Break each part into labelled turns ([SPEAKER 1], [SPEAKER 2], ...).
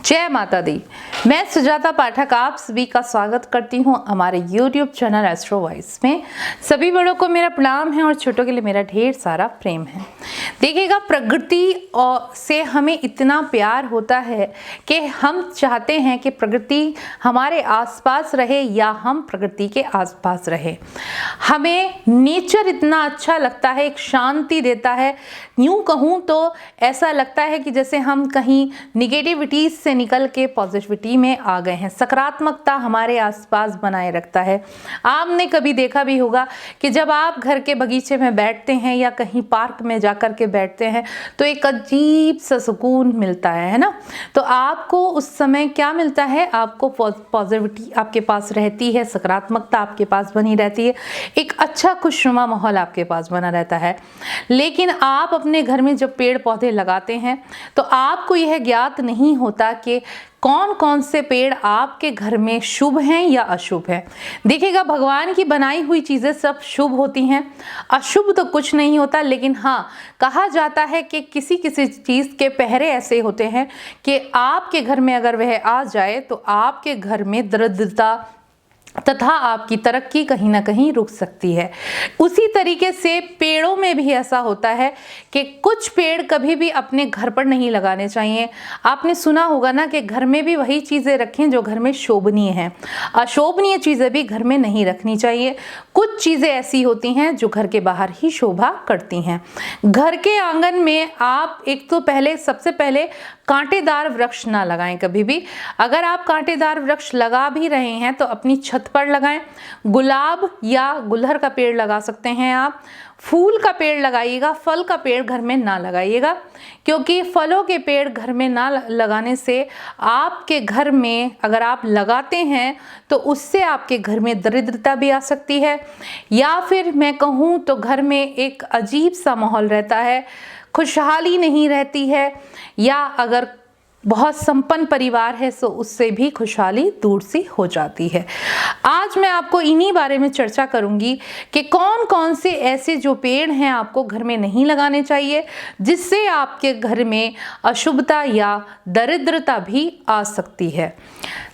[SPEAKER 1] जय माता दी। मैं सुजाता पाठक आप सभी का स्वागत करती हूं हमारे YouTube चैनल एस्ट्रो वॉइस में। सभी बड़ों को मेरा प्रणाम है और छोटों के लिए मेरा ढेर सारा प्रेम है। देखिएगा, प्रकृति से हमें इतना प्यार होता है कि हम चाहते हैं कि प्रकृति हमारे आसपास रहे या हम प्रकृति के आसपास रहे। हमें नेचर इतना अच्छा लगता है, एक शांति देता है। यूं कहूँ तो ऐसा लगता है कि जैसे हम कहीं निगेटिविटी से निकल के पॉजिटिविटी में आ गए हैं। सकारात्मकता हमारे आसपास बनाए रखता है। आपने कभी देखा भी होगा कि जब आप घर के बगीचे में बैठते हैं या कहीं पार्क में जाकर के बैठते हैं तो एक अजीब सा सुकून मिलता है ना। तो आपको उस समय क्या मिलता है? आपको पॉजिटिविटी आपके पास रहती है, सकारात्मकता आपके पास बनी रहती है, एक अच्छा खुशनुमा माहौल आपके पास बना रहता है। लेकिन आप अपने घर में जब पेड़ पौधे लगाते हैं तो आपको यह ज्ञात नहीं होता कि कौन कौन से पेड़ आपके घर में शुभ हैं या अशुभ हैं। देखिएगा, भगवान की बनाई हुई चीज़ें सब शुभ होती हैं, अशुभ तो कुछ नहीं होता। लेकिन हाँ, कहा जाता है कि किसी किसी चीज़ के पहरे ऐसे होते हैं कि आपके घर में अगर वह आ जाए तो आपके घर में दरिद्रता तथा आपकी तरक्की कहीं ना कहीं रुक सकती है। उसी तरीके से पेड़ों में भी ऐसा होता है कि कुछ पेड़ कभी भी अपने घर पर नहीं लगाने चाहिए। आपने सुना होगा ना कि घर में भी वही चीज़ें रखें जो घर में शोभनीय हैं, अशोभनीय चीज़ें भी घर में नहीं रखनी चाहिए। कुछ चीज़ें ऐसी होती हैं जो घर के बाहर ही शोभा करती हैं। घर के आंगन में आप एक तो सबसे पहले कांटेदार वृक्ष ना लगाएं कभी भी। अगर आप कांटेदार वृक्ष लगा भी रहे हैं तो अपनी छत पर लगाएं। गुलाब या गुलहर का पेड़ लगा सकते हैं आप। फूल का पेड़ लगाइएगा, फल का पेड़ घर में ना लगाइएगा, क्योंकि फलों के पेड़ घर में ना लगाने से आपके घर में अगर आप लगाते हैं तो उससे आपके घर में दरिद्रता भी आ सकती है, या फिर मैं कहूँ तो घर में एक अजीब सा माहौल रहता है, खुशहाली नहीं रहती है। या अगर बहुत संपन्न परिवार है तो उससे भी खुशहाली दूर सी हो जाती है। आज मैं आपको इन्हीं बारे में चर्चा करूंगी कि कौन कौन से ऐसे जो पेड़ हैं आपको घर में नहीं लगाने चाहिए, जिससे आपके घर में अशुभता या दरिद्रता भी आ सकती है।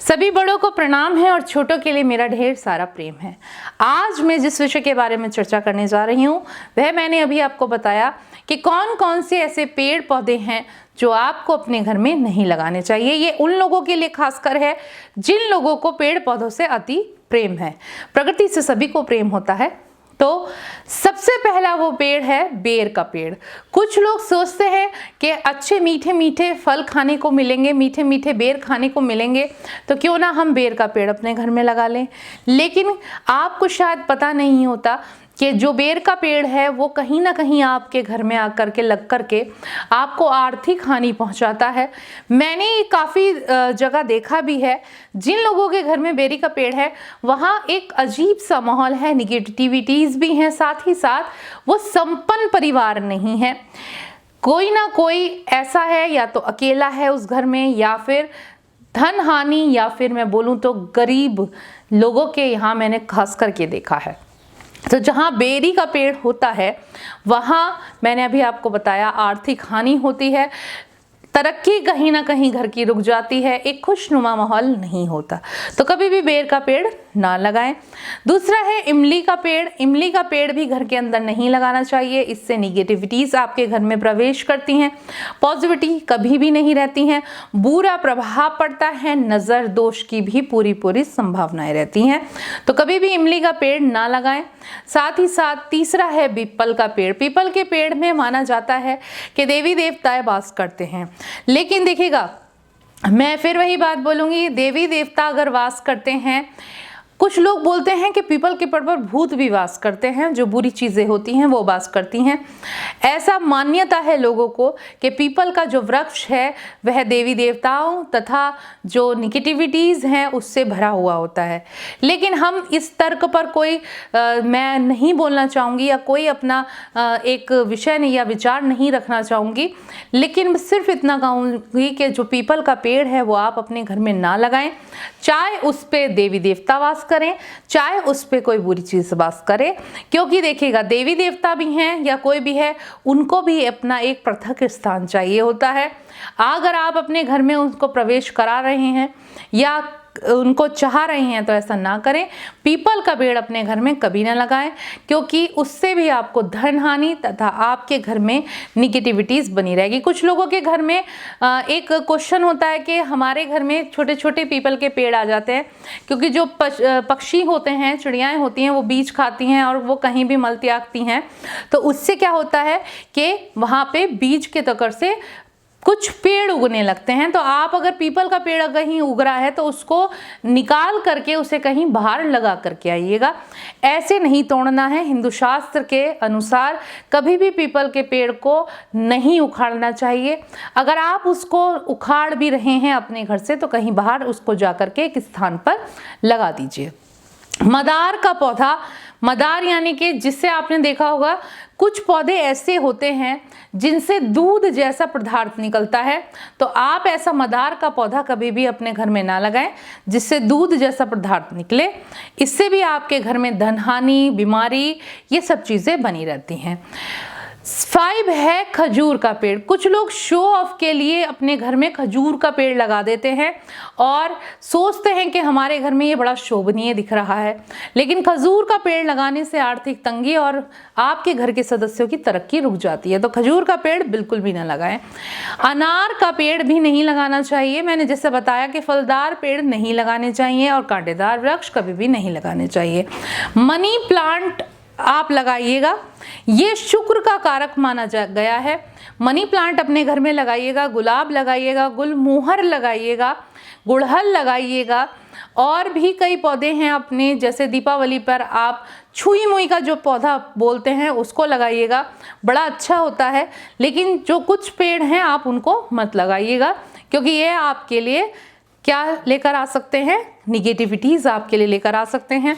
[SPEAKER 1] सभी बड़ों को प्रणाम है और छोटों के लिए मेरा ढेर सारा प्रेम है। आज मैं जिस विषय के बारे में चर्चा करने जा रही हूँ वह मैंने अभी आपको बताया कि कौन कौन से ऐसे पेड़ पौधे हैं जो आपको अपने घर में नहीं लगाने चाहिए। ये उन लोगों के लिए खासकर है जिन लोगों को पेड़ पौधों से अति प्रेम है। प्रकृति से सभी को प्रेम होता है। तो सबसे पहला वो पेड़ है बेर का पेड़। कुछ लोग सोचते हैं कि अच्छे मीठे मीठे फल खाने को मिलेंगे, मीठे मीठे बेर खाने को मिलेंगे, तो क्यों ना हम बेर का पेड़ अपने घर में लगा लें। लेकिन आपको शायद पता नहीं होता कि जो बेर का पेड़ है वो कहीं ना कहीं आपके घर में आकर के लग करके आपको आर्थिक हानि पहुंचाता है। मैंने काफ़ी जगह देखा भी है, जिन लोगों के घर में बेरी का पेड़ है वहाँ एक अजीब सा माहौल है, निगेटिविटीज़ भी हैं, साथ ही साथ वो संपन्न परिवार नहीं है। कोई ना कोई ऐसा है, या तो अकेला है उस घर में, या फिर धन हानि, या फिर मैं बोलूँ तो गरीब लोगों के यहाँ मैंने खास करके देखा है। तो जहाँ बेरी का पेड़ होता है वहाँ मैंने अभी आपको बताया आर्थिक हानि होती है, तरक्की कहीं ना कहीं घर की रुक जाती है, एक खुशनुमा माहौल नहीं होता। तो कभी भी बेर का पेड़ ना लगाएं। दूसरा है इमली का पेड़। इमली का पेड़ भी घर के अंदर नहीं लगाना चाहिए, इससे निगेटिविटीज़ आपके घर में प्रवेश करती हैं, पॉजिटिविटी कभी भी नहीं रहती हैं, बुरा प्रभाव पड़ता है, नज़र दोष की भी पूरी संभावनाएं रहती हैं। तो कभी भी इमली का पेड़ ना लगाएं। साथ ही साथ तीसरा है पीपल का पेड़। पीपल के पेड़ में माना जाता है कि देवी देवताएं वास करते हैं। लेकिन देखिएगा, मैं फिर वही बात बोलूंगी, देवी देवता अगर वास करते हैं, कुछ लोग बोलते हैं कि पीपल के पेड़ पर भूत भी वास करते हैं, जो बुरी चीज़ें होती हैं वो वास करती हैं। ऐसा मान्यता है लोगों को कि पीपल का जो वृक्ष है वह देवी देवताओं तथा जो निगेटिविटीज़ हैं उससे भरा हुआ होता है। लेकिन हम इस तर्क पर मैं नहीं बोलना चाहूँगी या कोई अपना एक विषय या विचार नहीं रखना चाहूँगी, लेकिन सिर्फ इतना कहूँगी कि जो पीपल का पेड़ है वो आप अपने घर में ना लगाएं, चाहे उस पर देवी देवता वास करें, चाहे उस पे कोई बुरी चीज वास करे, क्योंकि देखिएगा देवी देवता भी हैं या कोई भी है, उनको भी अपना एक पृथक स्थान चाहिए होता है। अगर आप अपने घर में उनको प्रवेश करा रहे हैं या उनको चाह रहे हैं तो ऐसा ना करें। पीपल का पेड़ अपने घर में कभी ना लगाएं, क्योंकि उससे भी आपको धन हानि तथा आपके घर में निगेटिविटीज बनी रहेगी। कुछ लोगों के घर में एक क्वेश्चन होता है कि हमारे घर में छोटे छोटे पीपल के पेड़ आ जाते हैं, क्योंकि जो पक्षी होते हैं, चिड़ियाएं होती हैं, वो बीज खाती हैं और वो कहीं भी मल त्यागती हैं, तो उससे क्या होता है कि वहाँ पे बीज के तकर से कुछ पेड़ उगने लगते हैं। तो आप अगर पीपल का पेड़ कहीं उग रहा है तो उसको निकाल करके उसे कहीं बाहर लगा करके आइएगा, ऐसे नहीं तोड़ना है। हिंदू शास्त्र के अनुसार कभी भी पीपल के पेड़ को नहीं उखाड़ना चाहिए। अगर आप उसको उखाड़ भी रहे हैं अपने घर से तो कहीं बाहर उसको जा करके एक स्थान पर लगा दीजिए। मदार का पौधा, मदार यानी कि जिससे आपने देखा होगा कुछ पौधे ऐसे होते हैं जिनसे दूध जैसा पदार्थ निकलता है, तो आप ऐसा मदार का पौधा कभी भी अपने घर में ना लगाएं जिससे दूध जैसा पदार्थ निकले। इससे भी आपके घर में धन हानि, बीमारी, ये सब चीजें बनी रहती हैं। 5 है खजूर का पेड़। कुछ लोग शो ऑफ के लिए अपने घर में खजूर का पेड़ लगा देते हैं और सोचते हैं कि हमारे घर में ये बड़ा शोभनीय दिख रहा है, लेकिन खजूर का पेड़ लगाने से आर्थिक तंगी और आपके घर के सदस्यों की तरक्की रुक जाती है। तो खजूर का पेड़ बिल्कुल भी ना लगाएं। अनार का पेड़ भी नहीं लगाना चाहिए। मैंने जैसे बताया कि फलदार पेड़ नहीं लगाने चाहिए और कांटेदार वृक्ष कभी भी नहीं लगाने चाहिए। मनी प्लांट आप लगाइएगा, ये शुक्र का कारक माना गया है। मनी प्लांट अपने घर में लगाइएगा, गुलाब लगाइएगा, गुलमोहर लगाइएगा, गुड़हल लगाइएगा, और भी कई पौधे हैं अपने, जैसे दीपावली पर आप छुई मुई का जो पौधा बोलते हैं उसको लगाइएगा, बड़ा अच्छा होता है। लेकिन जो कुछ पेड़ हैं आप उनको मत लगाइएगा, क्योंकि ये आपके लिए क्या लेकर आ सकते हैं, निगेटिविटीज आपके लिए लेकर आ सकते हैं,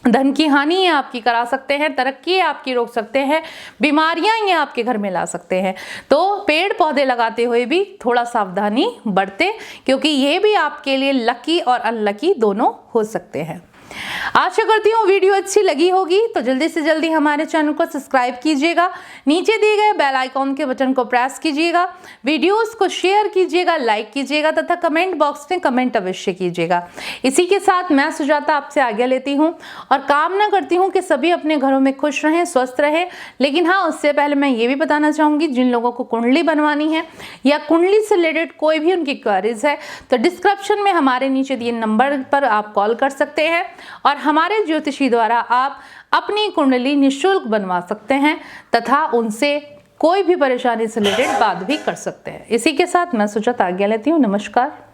[SPEAKER 1] धन की हानि आपकी करा सकते हैं, तरक्की आपकी रोक सकते हैं, बीमारियां ये आपके घर में ला सकते हैं। तो पेड़ पौधे लगाते हुए भी थोड़ा सावधानी बरतें, क्योंकि ये भी आपके लिए लकी और अनलकी दोनों हो सकते हैं। आशा करती हूँ वीडियो अच्छी लगी होगी, तो जल्दी से जल्दी हमारे चैनल को सब्सक्राइब कीजिएगा, नीचे दिए गए बेल आइकॉन के बटन को प्रेस कीजिएगा, वीडियोस को शेयर कीजिएगा, लाइक कीजिएगा तथा कमेंट बॉक्स में कमेंट अवश्य कीजिएगा। इसी के साथ मैं सुजाता आपसे आज्ञा लेती हूँ और कामना करती हूँ कि सभी अपने घरों में खुश रहें, स्वस्थ रहें। लेकिन हाँ, उससे पहले मैं ये भी बताना चाहूँगी, जिन लोगों को कुंडली बनवानी है या कुंडली से रिलेटेड कोई भी उनकी क्वेरीज है, तो डिस्क्रिप्शन में हमारे नीचे दिए नंबर पर आप कॉल कर सकते हैं और हमारे ज्योतिषी द्वारा आप अपनी कुंडली निःशुल्क बनवा सकते हैं तथा उनसे कोई भी परेशानी से रिलेटेड बात भी कर सकते हैं। इसी के साथ मैं सुजाता आज्ञा लेती हूँ। नमस्कार।